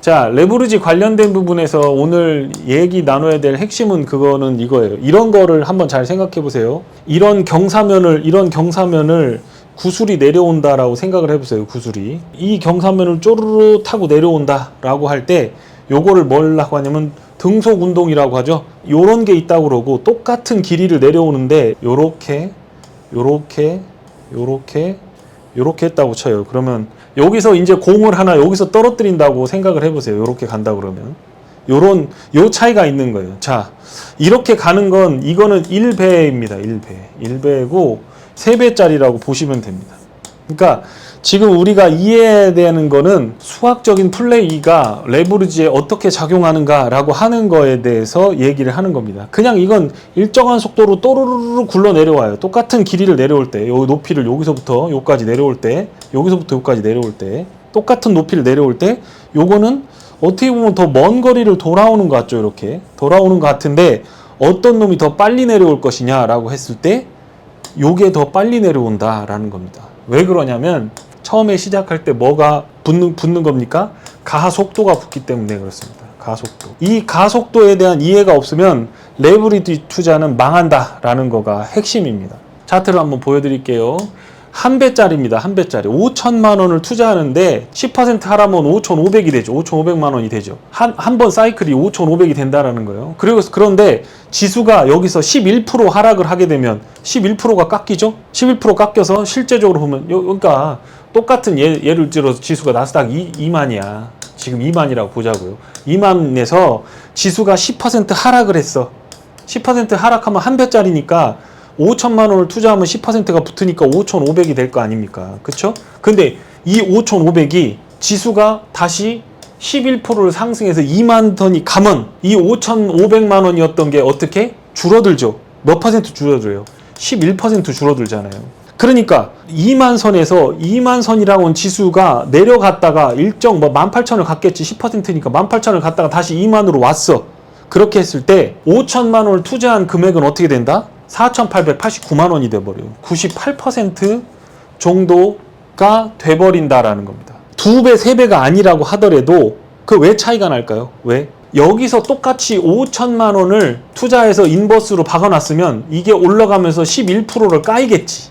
자, 레버리지 관련된 부분에서 오늘 얘기 나눠야 될 핵심은 그거는 이거예요. 이런 거를 한번 잘 생각해 보세요. 이런 경사면을 구슬이 내려온다라고 생각을 해보세요. 구슬이. 이 경사면을 쪼르르 타고 내려온다라고 할 때 요거를 뭐라고 하냐면 등속 운동이라고 하죠. 요런 게 있다고 그러고 똑같은 길이를 내려오는데 요렇게 했다고 쳐요. 그러면 여기서 이제 공을 하나 여기서 떨어뜨린다고 생각을 해보세요. 요렇게 간다 그러면 요 차이가 있는 거예요. 자, 이렇게 가는 건 이거는 1배입니다. 1배고 3배짜리라고 보시면 됩니다. 그러니까 지금 우리가 이해해야 되는 거는 수학적인 플레이가 레버리지에 어떻게 작용하는가라고 하는 거에 대해서 얘기를 하는 겁니다. 그냥 이건 일정한 속도로 또르르르 굴러 내려와요. 똑같은 길이를 내려올 때, 요 높이를 여기서부터 여기까지 내려올 때, 여기서부터 여기까지 내려올 때, 똑같은 높이를 내려올 때, 요거는 어떻게 보면 더 먼 거리를 돌아오는 것 같죠. 이렇게 돌아오는 것 같은데 어떤 놈이 더 빨리 내려올 것이냐라고 했을 때 요게 더 빨리 내려온다라는 겁니다. 왜 그러냐면 처음에 시작할 때 뭐가 붙는 겁니까? 가속도가 붙기 때문에 그렇습니다. 가속도. 이 가속도에 대한 이해가 없으면 레버리지 투자는 망한다라는 거가 핵심입니다. 차트를 한번 보여드릴게요. 1배짜리입니다. 1배짜리. 5천만 원을 투자하는데 10% 하라면 5,500이 되죠. 5,500만 원이 되죠. 한 번 사이클이 5,500이 된다라는 거예요. 그런데 지수가 여기서 11% 하락을 하게 되면 11%가 깎이죠. 11% 깎여서 실제적으로 보면 그러니까 똑같은 예를 들어서 지수가 나스닥 2만이야. 지금 2만이라고 보자고요. 2만에서 지수가 10% 하락을 했어. 10% 하락하면 1배짜리니까 5천만 원을 투자하면 10%가 붙으니까 5,500이 될 거 아닙니까? 그쵸? 근데 이 5,500이 지수가 다시 11%를 상승해서 2만 턴이 가면 이 5,500만 원이었던 게 어떻게? 줄어들죠. 몇 퍼센트 줄어들어요? 11% 줄어들잖아요. 그러니까 2만 선에서 2만 선이라고 한 지수가 내려갔다가 일정 18,000을 갔겠지. 10%니까 18,000을 갔다가 다시 2만으로 왔어. 그렇게 했을 때 5천만 원을 투자한 금액은 어떻게 된다? 4,889만 원이 돼버려요. 98% 정도가 돼버린다라는 겁니다. 2배, 3배가 아니라고 하더라도 그 왜 차이가 날까요? 왜? 여기서 똑같이 5천만 원을 투자해서 인버스로 박아놨으면 이게 올라가면서 11%를 까이겠지.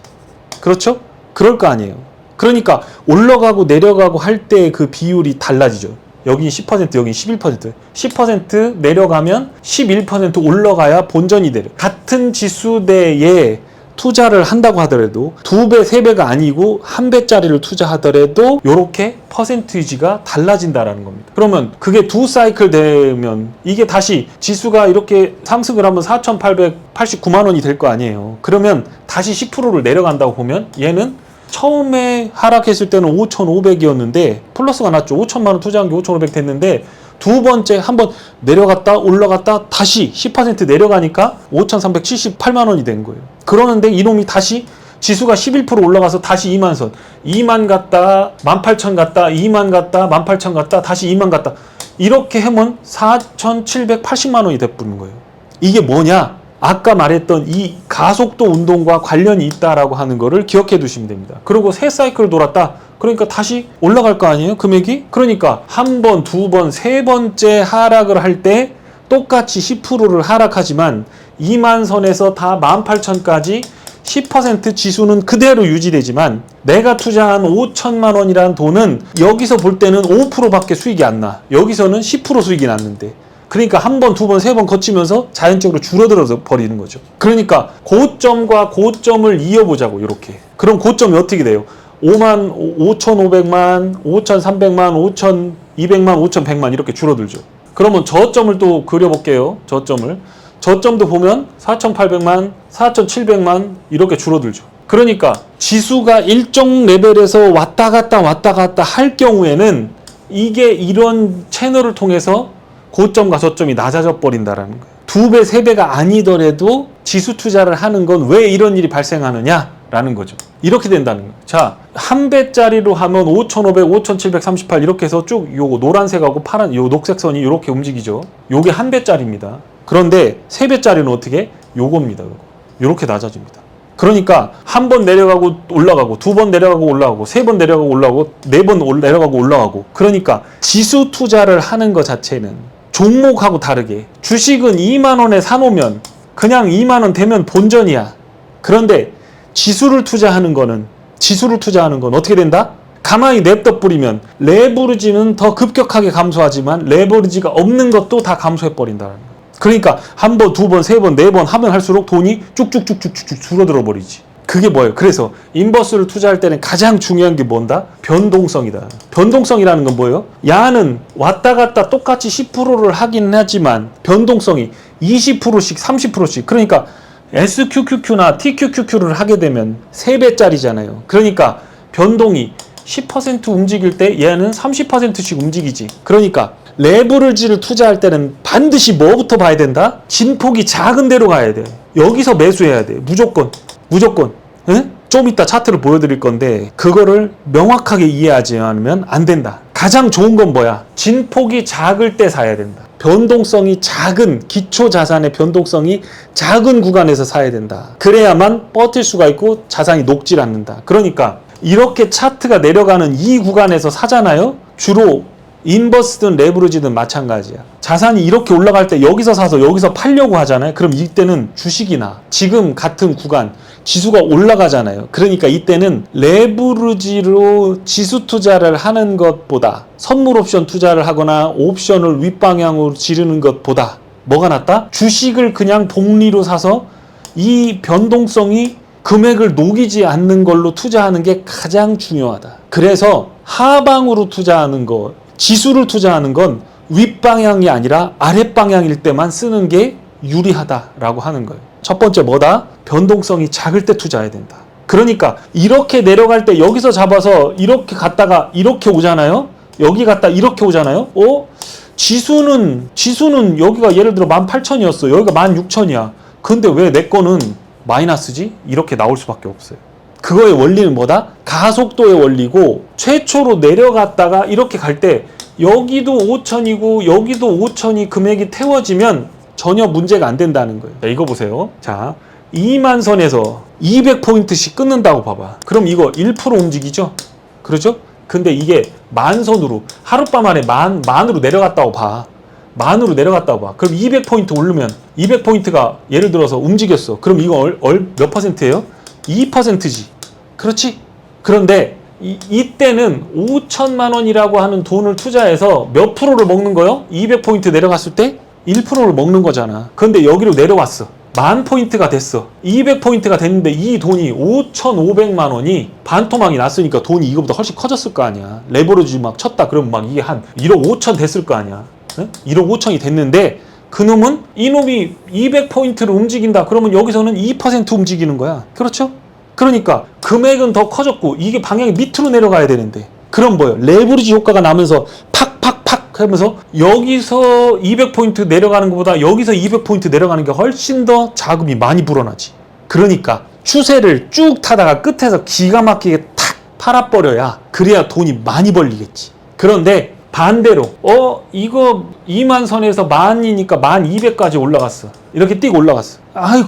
그렇죠? 그럴 거 아니에요. 그러니까 올라가고 내려가고 할 때 그 비율이 달라지죠. 여긴 10%, 여긴 11%. 10% 내려가면 11% 올라가야 본전이 되려. 같은 지수대에 투자를 한다고 하더라도 2배, 3배가 아니고 1배짜리를 투자하더라도 이렇게 퍼센티지가 달라진다라는 겁니다. 그러면 그게 2사이클 되면 이게 다시 지수가 이렇게 상승을 하면 4,889만 원이 될 거 아니에요. 그러면 다시 10%를 내려간다고 보면 얘는 처음에 하락했을 때는 5,500이었는데 플러스가 났죠. 5천만 원 투자한 게 5,500 됐는데 두 번째 한번 내려갔다 올라갔다 다시 10% 내려가니까 5,378만 원이 된 거예요. 그러는데 이놈이 다시 지수가 11% 올라가서 다시 2만 선. 2만 갔다 18,000 갔다 2만 갔다 18,000 갔다 다시 2만 갔다 이렇게 하면 4,780만 원이 돼버리는 거예요. 이게 뭐냐? 아까 말했던 이 가속도 운동과 관련이 있다라고 하는 거를 기억해 두시면 됩니다. 그리고 세 사이클 돌았다. 그러니까 다시 올라갈 거 아니에요? 금액이? 그러니까 한 번, 두 번, 세 번째 하락을 할 때 똑같이 10%를 하락하지만 2만 선에서 다 18,000까지 10% 지수는 그대로 유지되지만 내가 투자한 5천만 원이라는 돈은 여기서 볼 때는 5%밖에 수익이 안 나. 여기서는 10% 수익이 났는데 그러니까 한 번, 두 번, 세 번 거치면서 자연적으로 줄어들어서 버리는 거죠. 그러니까 고점과 고점을 이어보자고 이렇게. 그럼 고점이 어떻게 돼요? 5,500만, 5,300만, 5,200만, 5,100만 이렇게 줄어들죠. 그러면 저점을 또 그려볼게요. 저점도 보면 4,800만, 4,700만 이렇게 줄어들죠. 그러니까 지수가 일정 레벨에서 왔다 갔다 할 경우에는 이게 이런 채널을 통해서 고점과 저점이 낮아져 버린다라는 거예요. 2배, 3배가 아니더라도 지수 투자를 하는 건 왜 이런 일이 발생하느냐라는 거죠. 이렇게 된다는 거예요. 자, 1배짜리로 하면 5,500, 5,738 이렇게 해서 쭉 요거 노란색하고 파란 요 녹색 선이 이렇게 움직이죠. 요게 1배짜리입니다. 그런데 3배짜리는 어떻게? 요겁니다. 요거. 요렇게 낮아집니다. 그러니까 한 번 내려가고 올라가고, 두 번 내려가고 올라가고, 세 번 내려가고 올라가고, 네 번 내려가고 올라가고. 그러니까 지수 투자를 하는 것 자체는 종목하고 다르게 주식은 2만 원에 사놓으면 그냥 2만 원 되면 본전이야. 그런데 지수를 투자하는 건 어떻게 된다? 가만히 냅둬 뿌리면 레버리지는 더 급격하게 감소하지만 레버리지가 없는 것도 다 감소해버린다. 그러니까 한 번, 두 번, 세 번, 네 번 하면 할수록 돈이 쭉쭉쭉쭉쭉 줄어들어 버리지. 그게 뭐예요? 그래서 인버스를 투자할 때는 가장 중요한 게 뭔다? 변동성이다. 변동성이라는 건 뭐예요? 야는 왔다 갔다 똑같이 10%를 하긴 하지만 변동성이 20%씩 30%씩. 그러니까 SQQQ나 TQQQ를 하게 되면 3배짜리잖아요. 그러니까 변동이 10% 움직일 때 얘는 30%씩 움직이지. 그러니까 레버리지를 투자할 때는 반드시 뭐부터 봐야 된다? 진폭이 작은 데로 가야 돼. 여기서 매수해야 돼. 무조건. 응? 좀 이따 차트를 보여드릴 건데 그거를 명확하게 이해하지 않으면 안 된다. 가장 좋은 건 뭐야? 진폭이 작을 때 사야 된다. 변동성이 작은, 기초 자산의 변동성이 작은 구간에서 사야 된다. 그래야만 버틸 수가 있고 자산이 녹질 않는다. 그러니까 이렇게 차트가 내려가는 이 구간에서 사잖아요? 주로 인버스든 레버리지든 마찬가지야. 자산이 이렇게 올라갈 때 여기서 사서 여기서 팔려고 하잖아요. 그럼 이때는 주식이나 지금 같은 구간 지수가 올라가잖아요. 그러니까 이때는 레버리지로 지수 투자를 하는 것보다 선물 옵션 투자를 하거나 옵션을 윗방향으로 지르는 것보다 뭐가 낫다? 주식을 그냥 복리로 사서 이 변동성이 금액을 녹이지 않는 걸로 투자하는 게 가장 중요하다. 그래서 하방으로 투자하는 거, 지수를 투자하는 건 윗방향이 아니라 아랫방향일 때만 쓰는 게 유리하다라고 하는 거예요. 첫 번째 뭐다? 변동성이 작을 때 투자해야 된다. 그러니까 이렇게 내려갈 때 여기서 잡아서 이렇게 갔다가 이렇게 오잖아요. 여기 갔다 이렇게 오잖아요. 지수는 여기가 예를 들어 18,000이었어. 여기가 16,000이야. 근데 왜 내 거는 마이너스지? 이렇게 나올 수밖에 없어요. 그거의 원리는 뭐다? 가속도의 원리고 최초로 내려갔다가 이렇게 갈 때 여기도 5,000이고 여기도 5,000이 금액이 태워지면 전혀 문제가 안 된다는 거예요. 자, 이거 보세요. 자, 2만 선에서 200포인트씩 끊는다고 봐봐. 그럼 이거 1% 움직이죠? 그렇죠? 근데 이게 만선으로 하룻밤 안에 만으로 내려갔다고 봐. 만으로 내려갔다고 봐. 그럼 200포인트 오르면 200포인트가 예를 들어서 움직였어. 그럼 이거 몇 퍼센트예요? 2%지. 그렇지? 그런데 이때는 5천만 원이라고 하는 돈을 투자해서 몇 프로를 먹는 거요? 200포인트 내려갔을 때 1%를 먹는 거잖아. 그런데 여기로 내려왔어. 10,000포인트가 됐어. 200포인트가 됐는데 이 돈이 5,500만 원이 반토막이 났으니까 돈이 이거보다 훨씬 커졌을 거 아니야. 레버리지 막 쳤다 그러면 막 이게 한 1억 5천 됐을 거 아니야. 네? 1억 5천이 됐는데 그놈은 이놈이 200포인트를 움직인다. 그러면 여기서는 2% 움직이는 거야. 그렇죠? 그러니까 금액은 더 커졌고 이게 방향이 밑으로 내려가야 되는데 그럼 뭐예요? 레버리지 효과가 나면서 팍팍팍 하면서 여기서 200포인트 내려가는 것보다 여기서 200포인트 내려가는 게 훨씬 더 자금이 많이 불어나지. 그러니까 추세를 쭉 타다가 끝에서 기가 막히게 탁 팔아버려야 그래야 돈이 많이 벌리겠지. 그런데 반대로 이거 2만 선에서 10,000이니까 1200까지 올라갔어. 이렇게 띄고 올라갔어.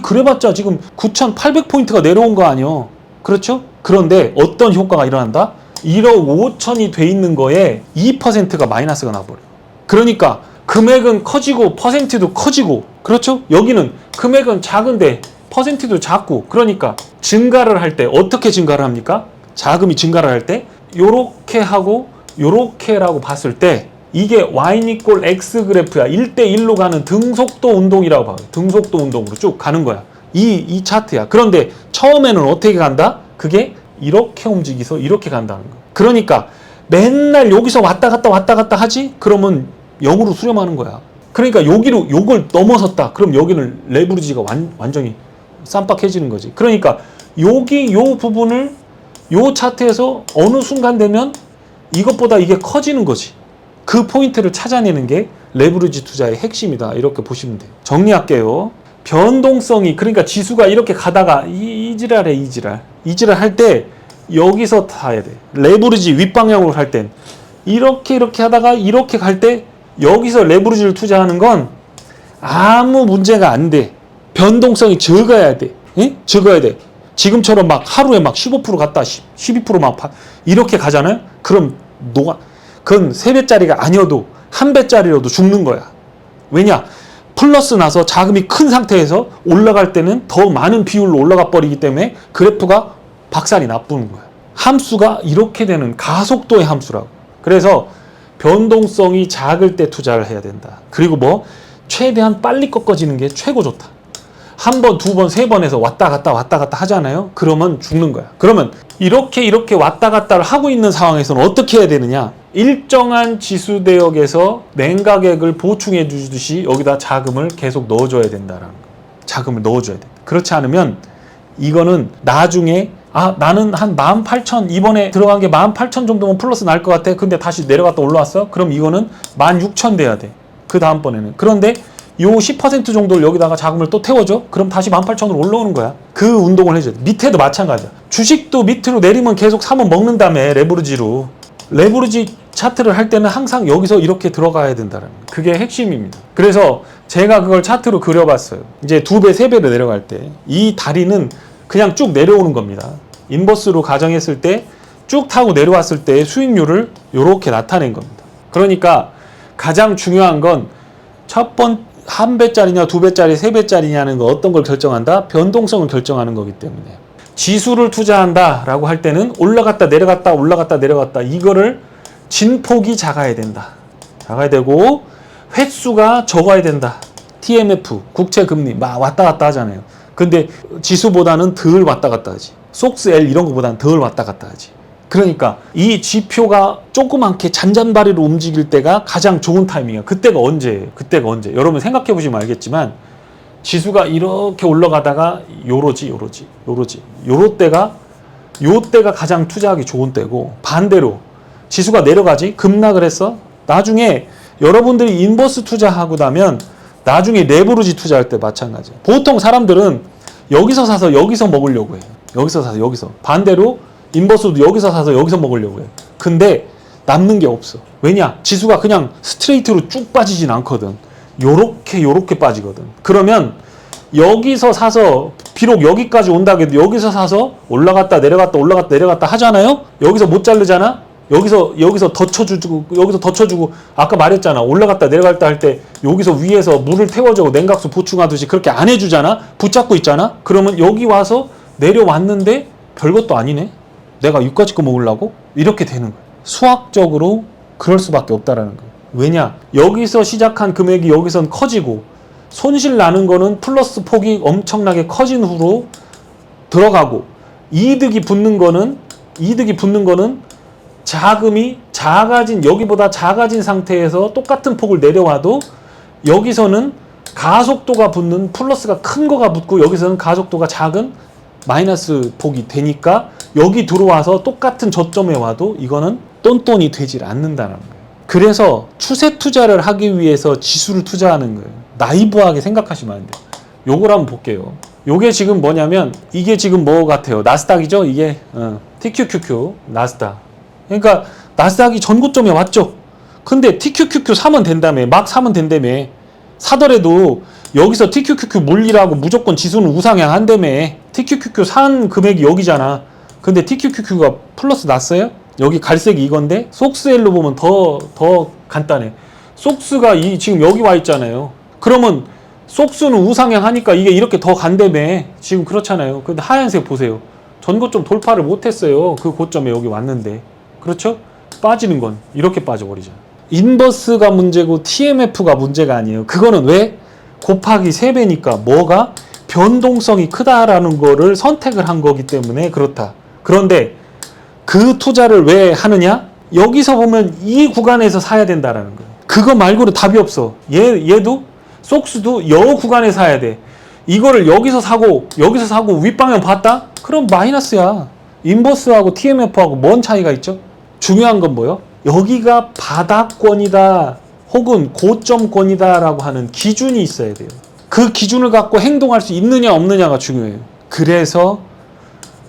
그래봤자 지금 9,800포인트가 내려온 거 아니야. 그렇죠? 그런데 어떤 효과가 일어난다? 1억 5천이 돼 있는 거에 2%가 마이너스가 나버려. 그러니까 금액은 커지고 퍼센트도 커지고 그렇죠? 여기는 금액은 작은데 퍼센트도 작고 그러니까 증가를 할 때 어떻게 증가를 합니까? 자금이 증가를 할 때 요렇게 하고 요렇게라고 봤을 때 이게 Y= X 그래프야. 1대1로 가는 등속도 운동이라고 봐요. 등속도 운동으로 쭉 가는 거야. 이 차트야. 그런데 처음에는 어떻게 간다? 그게 이렇게 움직여서 이렇게 간다는 거야. 그러니까 맨날 여기서 왔다 갔다 하지? 그러면 0으로 수렴하는 거야. 그러니까 요걸 넘어섰다. 그럼 여기는 레버리지가 완전히 쌈박해지는 거지. 그러니까 요 부분을 요 차트에서 어느 순간 되면 이것보다 이게 커지는 거지. 그 포인트를 찾아내는 게 레버리지 투자의 핵심이다. 이렇게 보시면 돼요. 정리할게요. 변동성이 그러니까 지수가 이렇게 가다가 이 지랄 할 때 여기서 타야 돼. 레버리지 윗방향으로 할 땐 이렇게 하다가 이렇게 갈 때 여기서 레버리지를 투자하는 건 아무 문제가 안 돼. 변동성이 적어야 돼. 응? 적어야 돼. 지금처럼 막 하루에 막 15% 갔다 12%막 이렇게 가잖아요. 그럼 그건 3배짜리가 아니어도 1배짜리로도 죽는 거야. 왜냐? 플러스 나서 자금이 큰 상태에서 올라갈 때는 더 많은 비율로 올라가 버리기 때문에 그래프가 박살이 나쁘는 거야. 함수가 이렇게 되는 가속도의 함수라고. 그래서 변동성이 작을 때 투자를 해야 된다. 그리고 최대한 빨리 꺾어지는 게 최고 좋다. 한 번, 두 번, 세 번에서 왔다 갔다 하잖아요. 그러면 죽는 거야. 그러면 이렇게 왔다 갔다를 하고 있는 상황에서는 어떻게 해야 되느냐? 일정한 지수 대역에서 냉가격을 보충해 주듯이 여기다 자금을 계속 넣어줘야 된다라는 거. 자금을 넣어줘야 돼. 그렇지 않으면 이거는 나중에 나는 한 18,000 이번에 들어간 게 18,000 정도면 플러스 날 것 같아. 근데 다시 내려갔다 올라왔어. 그럼 이거는 16,000 돼야 돼. 그 다음번에는. 그런데 요 10% 정도를 여기다가 자금을 또 태워줘? 그럼 다시 18,000으로 올라오는 거야. 그 운동을 해줘야 돼. 밑에도 마찬가지야. 주식도 밑으로 내리면 계속 사면 먹는 다음에 레버리지로. 레버리지 차트를 할 때는 항상 여기서 이렇게 들어가야 된다는 거예요. 그게 핵심입니다. 그래서 제가 그걸 차트로 그려봤어요. 이제 2배, 3배로 내려갈 때 이 다리는 그냥 쭉 내려오는 겁니다. 인버스로 가정했을 때 쭉 타고 내려왔을 때의 수익률을 이렇게 나타낸 겁니다. 그러니까 가장 중요한 건 첫 번 1배짜리냐 2배짜리 3배짜리냐는 거 어떤 걸 결정한다? 변동성을 결정하는 거기 때문에 지수를 투자한다 라고 할 때는 올라갔다 내려갔다 올라갔다 내려갔다 이거를 진폭이 작아야 된다. 작아야 되고 횟수가 적어야 된다. TMF, 국채금리 막 왔다 갔다 하잖아요. 근데 지수보다는 덜 왔다 갔다 하지. 속스L 이런 거보다는 덜 왔다 갔다 하지. 그러니까 이 지표가 조그맣게 잔잔바리로 움직일 때가 가장 좋은 타이밍이야. 그때가 언제예요? 여러분 생각해 보시면 알겠지만 지수가 이렇게 올라가다가 요러지. 요때가 가장 투자하기 좋은 때고 반대로 지수가 내려가지 급락을 했어. 나중에 여러분들이 인버스 투자하고 나면 나중에 레버리지 투자할 때 마찬가지야. 보통 사람들은 여기서 사서 여기서 먹으려고 해. 여기서 사서 여기서. 반대로 인버스도 여기서 사서 여기서 먹으려고 해. 근데 남는 게 없어. 왜냐? 지수가 그냥 스트레이트로 쭉 빠지진 않거든. 요렇게 빠지거든. 그러면 여기서 사서 비록 여기까지 온다고 해도 여기서 사서 올라갔다 내려갔다 하잖아요. 여기서 못 자르잖아. 여기서 더 쳐주고 아까 말했잖아. 올라갔다 내려갔다 할 때 여기서 위에서 물을 태워주고 냉각수 보충하듯이 그렇게 안 해주잖아. 붙잡고 있잖아. 그러면 여기 와서 내려왔는데 별것도 아니네. 내가 여기까지 거 먹으려고? 이렇게 되는 거야. 수학적으로 그럴 수밖에 없다라는 거야. 왜냐? 여기서 시작한 금액이 여기선 커지고 손실 나는 거는 플러스 폭이 엄청나게 커진 후로 들어가고 이득이 붙는 거는 자금이 여기보다 작아진 상태에서 똑같은 폭을 내려와도 여기서는 가속도가 붙는 플러스가 큰 거가 붙고 여기서는 가속도가 작은 마이너스 폭이 되니까 여기 들어와서 똑같은 저점에 와도 이거는 똔똔이 되질 않는다는 거예요. 그래서 추세 투자를 하기 위해서 지수를 투자하는 거예요. 나이브하게 생각하시면 안 돼요. 요걸 한번 볼게요. 요게 지금 뭐냐면 이게 지금 뭐 같아요? 나스닥이죠? 이게 TQQQ 나스닥. 그러니까 나스닥이 전고점에 왔죠. 근데 TQQQ 사면 된다며. 막 사면 된다며. 사더라도 여기서 TQQQ 물리라고 무조건 지수는 우상향 한다며. TQQQ 산 금액이 여기잖아. 근데 TQQQ가 플러스 났어요? 여기 갈색이 이건데 속스엘로 보면 더 간단해. 속스가 지금 여기 와 있잖아요. 그러면 속스는 우상향 하니까 이게 이렇게 더 간다며. 지금 그렇잖아요. 근데 하얀색 보세요. 전고점 돌파를 못했어요. 그 고점에 여기 왔는데. 그렇죠? 빠지는 건 이렇게 빠져버리잖아. 인버스가 문제고 TMF가 문제가 아니에요. 그거는 왜? 곱하기 3배니까 뭐가? 변동성이 크다라는 거를 선택을 한 거기 때문에 그렇다. 그런데 그 투자를 왜 하느냐? 여기서 보면 이 구간에서 사야 된다라는 거예요. 그거 말고는 답이 없어. 얘도 속스도 여 구간에 사야 돼. 이거를 여기서 사고 윗방향 봤다? 그럼 마이너스야. 인버스하고 TMF하고 뭔 차이가 있죠? 중요한 건 뭐요? 여기가 바닥권이다 혹은 고점권이다 라고 하는 기준이 있어야 돼요. 그 기준을 갖고 행동할 수 있느냐 없느냐가 중요해요. 그래서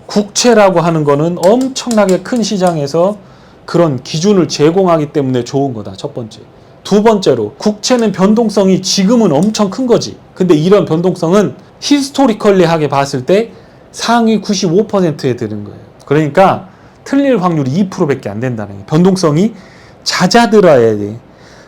국채라고 하는 거는 엄청나게 큰 시장에서 그런 기준을 제공하기 때문에 좋은 거다. 첫 번째. 두 번째로 국채는 변동성이 지금은 엄청 큰 거지. 근데 이런 변동성은 히스토리컬리하게 봤을 때 상위 95%에 드는 거예요. 그러니까 틀릴 확률이 2%밖에 안 된다는 거예요. 변동성이 잦아들어야 돼.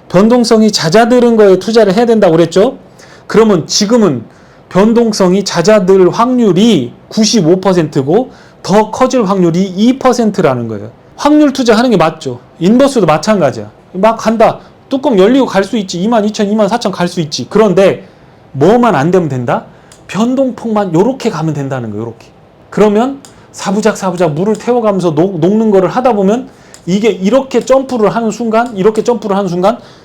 변동성이 잦아드는 거에 투자를 해야 된다고 그랬죠? 그러면 지금은 변동성이 잦아들 확률이 95%고 더 커질 확률이 2%라는 거예요. 확률 투자하는 게 맞죠. 인버스도 마찬가지야. 막 간다. 뚜껑 열리고 갈 수 있지. 22,000, 24,000 갈 수 있지. 그런데 뭐만 안 되면 된다? 변동폭만 요렇게 가면 된다는 거예요. 요렇게. 그러면 사부작 물을 태워가면서 녹는 거를 하다 보면 이게 이렇게 점프를 하는 순간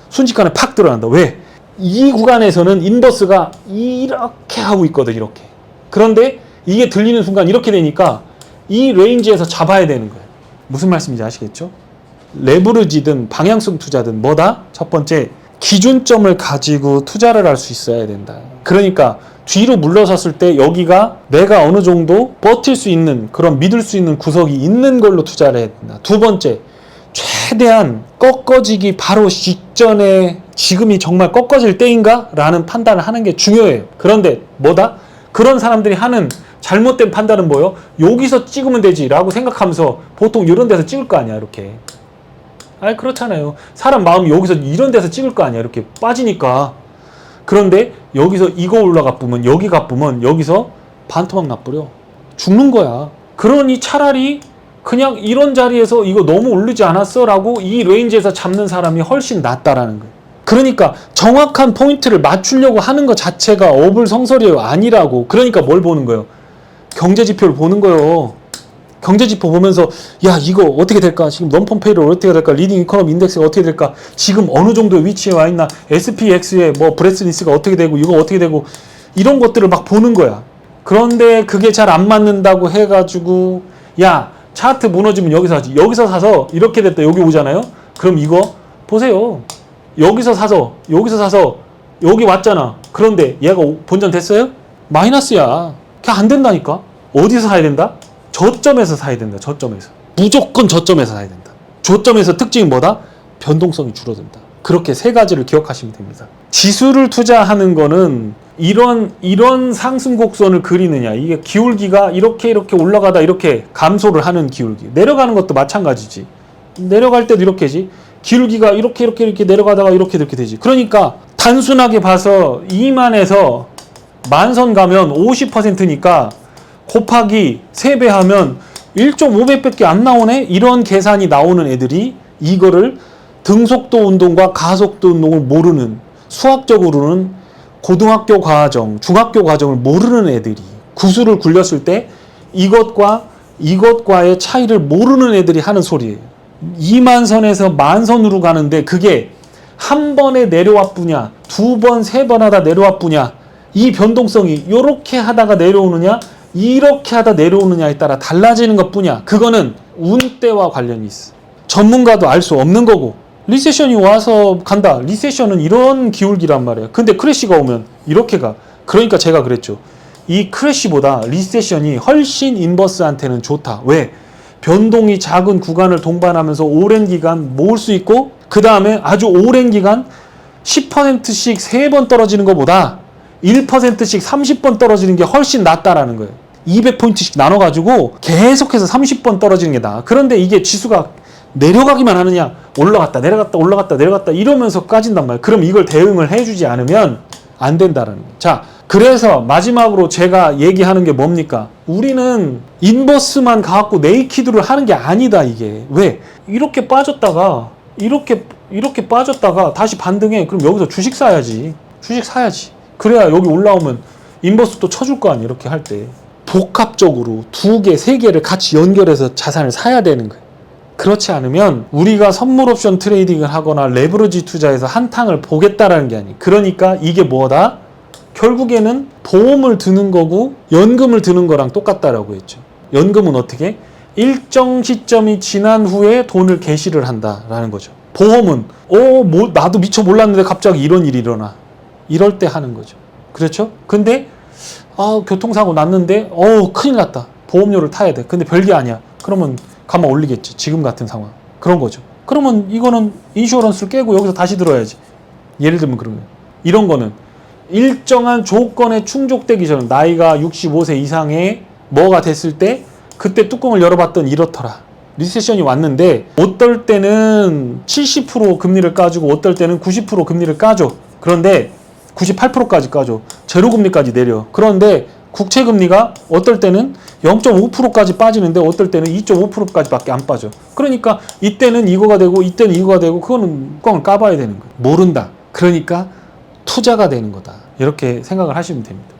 순식간에 팍 들어간다. 왜? 이 구간에서는 인버스가 이렇게 하고 있거든. 이렇게. 그런데 이게 들리는 순간 이렇게 되니까 이 레인지에서 잡아야 되는 거예요. 무슨 말씀인지 아시겠죠? 레버리지든 방향성 투자든 뭐다? 첫 번째, 기준점을 가지고 투자를 할 수 있어야 된다. 그러니까 뒤로 물러섰을 때 여기가 내가 어느 정도 버틸 수 있는 그런 믿을 수 있는 구석이 있는 걸로 투자를 해야 된다. 두 번째, 최대한 꺾어지기 바로 직전에 지금이 정말 꺾어질 때인가? 라는 판단을 하는 게 중요해요. 그런데 뭐다? 그런 사람들이 하는 잘못된 판단은 뭐예요? 여기서 찍으면 되지 라고 생각하면서 보통 이런 데서 찍을 거 아니야 이렇게. 아니 그렇잖아요. 사람 마음이 여기서 이런 데서 찍을 거 아니야 이렇게 빠지니까. 그런데 여기서 이거 올라가 뿌면 여기가 뿌면 여기서 반토막 나버려. 죽는 거야. 그러니 차라리 그냥 이런 자리에서 이거 너무 오르지 않았어? 라고 이 레인지에서 잡는 사람이 훨씬 낫다라는 거예요. 그러니까 정확한 포인트를 맞추려고 하는 것 자체가 어불성설이에요. 아니라고. 그러니까 뭘 보는 거예요? 경제지표를 보는 거예요. 경제지표 보면서 야 이거 어떻게 될까? 지금 넌펌 페이롤 어떻게 될까? 리딩 이코노미 인덱스가 어떻게 될까? 지금 어느 정도의 위치에 와 있나? SPX의 뭐 브레스니스가 어떻게 되고 이거 어떻게 되고 이런 것들을 막 보는 거야. 그런데 그게 잘 안 맞는다고 해가지고 야 차트 무너지면 여기서 하지. 여기서 사서 이렇게 됐다 여기 오잖아요. 그럼 이거 보세요. 여기서 사서 여기 왔잖아. 그런데 얘가 본전 됐어요? 마이너스야. 그냥 안 된다니까. 어디서 사야 된다? 저점에서 사야 된다. 저점에서. 무조건 저점에서 사야 된다. 저점에서 특징이 뭐다? 변동성이 줄어든다. 그렇게 세 가지를 기억하시면 됩니다. 지수를 투자하는 거는 이런 상승 곡선을 그리느냐. 이게 기울기가 이렇게 올라가다 이렇게 감소를 하는 기울기. 내려가는 것도 마찬가지지. 내려갈 때도 이렇게지. 기울기가 이렇게 내려가다가 이렇게 되지. 그러니까 단순하게 봐서 2만에서 만선 가면 50%니까 곱하기 3배 하면 1.5배밖에 안 나오네? 이런 계산이 나오는 애들이 이거를 등속도 운동과 가속도 운동을 모르는, 수학적으로는 고등학교 과정, 중학교 과정을 모르는 애들이 구슬을 굴렸을 때 이것과의 차이를 모르는 애들이 하는 소리예요. 2만선에서 만선으로 가는데 그게 한 번에 내려와 뿌냐, 두 번, 세 번 하다 내려와 뿌냐, 이 변동성이 이렇게 하다가 내려오느냐, 이렇게 하다 내려오느냐에 따라 달라지는 것 뿐이야. 그거는 운때와 관련이 있어. 전문가도 알 수 없는 거고. 리세션이 와서 간다. 리세션은 이런 기울기란 말이야. 근데 크래시가 오면 이렇게 가. 그러니까 제가 그랬죠. 이 크래시보다 리세션이 훨씬 인버스한테는 좋다. 왜? 변동이 작은 구간을 동반하면서 오랜 기간 모을 수 있고 그 다음에 아주 오랜 기간 10%씩 3번 떨어지는 것보다 1%씩 30번 떨어지는 게 훨씬 낫다라는 거예요. 200포인트씩 나눠가지고 계속해서 30번 떨어지는 게 나아. 그런데 이게 지수가 내려가기만 하느냐, 올라갔다 내려갔다 이러면서 까진단 말이에요. 그럼 이걸 대응을 해주지 않으면 안 된다라는 거예요. 자, 그래서 마지막으로 제가 얘기하는 게 뭡니까? 우리는 인버스만 가갖고 네이키드를 하는 게 아니다, 이게. 왜? 이렇게 빠졌다가 다시 반등해. 그럼 여기서 주식 사야지. 그래야 여기 올라오면 인버스 또 쳐줄 거 아니야, 이렇게 할 때. 복합적으로 2개, 3개를 같이 연결해서 자산을 사야 되는 거예요. 그렇지 않으면 우리가 선물 옵션 트레이딩을 하거나 레버리지 투자에서 한탕을 보겠다라는 게 아니에요. 그러니까 이게 뭐다? 결국에는 보험을 드는 거고 연금을 드는 거랑 똑같다라고 했죠. 연금은 어떻게? 일정 시점이 지난 후에 돈을 개시를 한다라는 거죠. 보험은 나도 미처 몰랐는데 갑자기 이런 일이 일어나. 이럴 때 하는 거죠. 그렇죠? 근데 교통사고 났는데 큰일 났다. 보험료를 타야 돼. 근데 별게 아니야. 그러면 가만 올리겠지. 지금 같은 상황. 그런 거죠. 그러면 이거는 인슈어런스를 깨고 여기서 다시 들어야지. 예를 들면 그러면 이런 거는 일정한 조건에 충족되기 전 나이가 65세 이상의 뭐가 됐을 때 그때 뚜껑을 열어봤더니 이렇더라. 리세션이 왔는데 어떨 때는 70% 금리를 까주고 어떨 때는 90% 금리를 까줘. 그런데 98%까지 까줘. 제로 금리까지 내려. 그런데 국채 금리가 어떨 때는 0.5%까지 빠지는데 어떨 때는 2.5%까지밖에 안 빠져. 그러니까 이때는 이거가 되고 이때는 이거가 되고 그거는 뚜껑을 까봐야 되는 거예요. 모른다. 그러니까 투자가 되는 거다. 이렇게 생각을 하시면 됩니다.